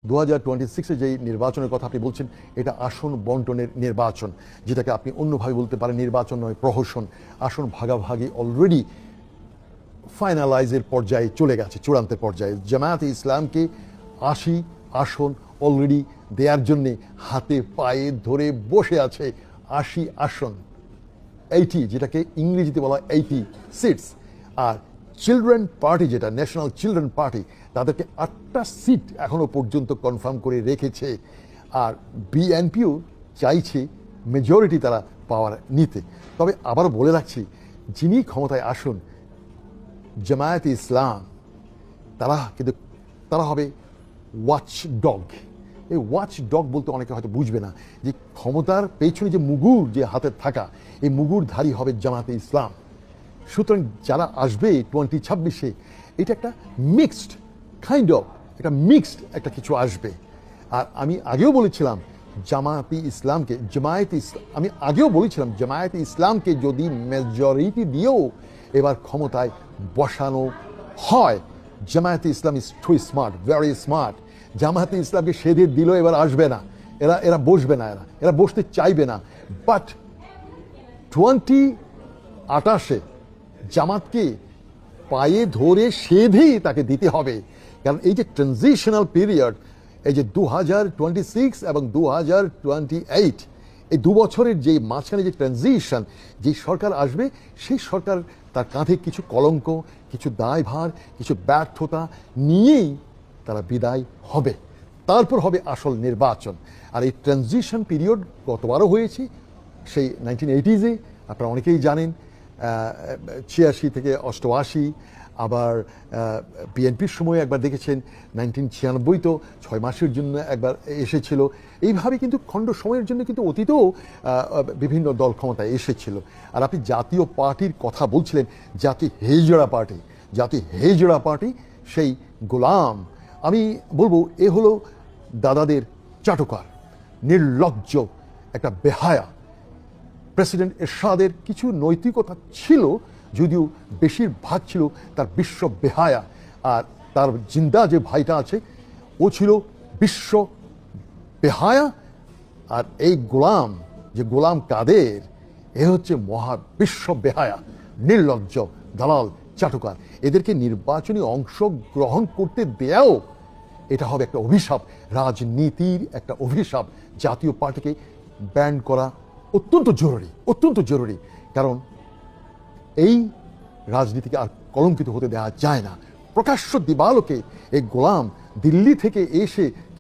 2026-এ যেই নির্বাচনের কথা আপনি বলছেন, এটা আসন বন্টনের নির্বাচন, যেটাকে আপনি অন্যভাবে বলতে পারেন নির্বাচন নয়, প্রহসন। আসন ভাগাভাগি অলরেডি ফাইনালাইজের পর্যায়ে চলে গেছে, চূড়ান্তের পর্যায়ে। জামায়াতে ইসলামকে 80 আসন অলরেডি দেওয়ার জন্যে হাতে পায়ে ধরে বসে আছে। 80 আসন, 80, যেটাকে ইংরেজিতে বলা 80 সিটস। আর চিলড্রেন পার্টি, যেটা ন্যাশনাল চিলড্রেন পার্টি, তাদেরকে 8টা সিট এখনো পর্যন্ত কনফার্ম করে রেখেছে। আর বিএনপিও চাইছে মেজরিটি তারা পাওয়ার নিতে। তবে আবার বলে রাখছি, যিনি ক্ষমতায় আসুন, জামায়াতে ইসলাম, তারা হবে ওয়াচ ডগ। এই ওয়াচ ডগ বলতে অনেকে হয়তো বুঝবে না যে ক্ষমতার পেছনে যে মুগুর যে হাতে থাকা, এই মুগুরধারী হবে জামায়াতে ইসলাম। সুতরাং যারা আসবে 2026-এ, এটা একটা মিক্সড কাইন্ড অফ, একটা মিক্সড একটা কিছু আসবে। আর আমি আগেও বলেছিলাম জামায়াতে ইসলামকে যদি মেজরিটি দিয়েও এবার ক্ষমতায় বসানো হয়, Jamaat-e Islam is too smart, very smart. Jamaat-e ইসলামকে সেধে দিল এবার আসবে না, এরা বসবে না, এরা বসতে চাইবে না। বাট 2028-এ জামাতকে পায়ে ধরে সেধেই তাকে দিতে হবে। কারণ এই যে ট্রানজিশনাল পিরিয়ড, এই যে 2026 এবং 2028, এই 2 বছরের যে মাঝখানে যে ট্রানজিশন, যে সরকার আসবে, সেই সরকার তার কাঁধে কিছু কলঙ্ক, কিছু দায়ভার, কিছু ব্যর্থতা নিয়েই তারা বিদায় হবে। তারপর হবে আসল নির্বাচন। আর এই ট্রানজিশন পিরিয়ড গতবারও হয়েছে, সেই 1980-এ, আপনারা অনেকেই জানেন। 86 থেকে 88, আবার বিএনপির সময় একবার দেখেছেন 1996, তো 6 মাসের জন্য একবার এসেছিল। এইভাবে কিন্তু খণ্ড সময়ের জন্য কিন্তু অতীতেও বিভিন্ন দল ক্ষমতায় এসেছিল। আর আপনি জাতীয় পার্টির কথা বলছিলেন, জাতীয় হেজড়া পার্টি, সেই গোলাম, আমি বলবো এ হলো দাদাদের চাটুকার, নির্লজ্জ একটা বেহায়া। প্রেসিডেন্ট এরশাদের কিছু নৈতিকতা ছিল, যদিও বেশিরভাগ ছিল তার বিশ্ব বেহায়া। আর তার জিন্দা যে ভাইটা আছে, ও ছিল বিশ্ব বেহায়া। আর এই গোলাম কাদের, এ হচ্ছে মহা বিশ্ব বেহায়া, নির্লজ্জ, দালাল, চাটুকার। এদেরকে নির্বাচনী অংশগ্রহণ করতে দেয়াও এটা হবে একটা অভিশাপ, রাজনীতির একটা অভিশাপ। জাতীয় পার্টিকে ব্যান করা অত্যন্ত জরুরি। কারণ এই রাজনীতিকে আর কলঙ্কিত হতে দেওয়া যায় না। প্রকাশ্য দিবালোকে এই গোলাম দিল্লি থেকে এসে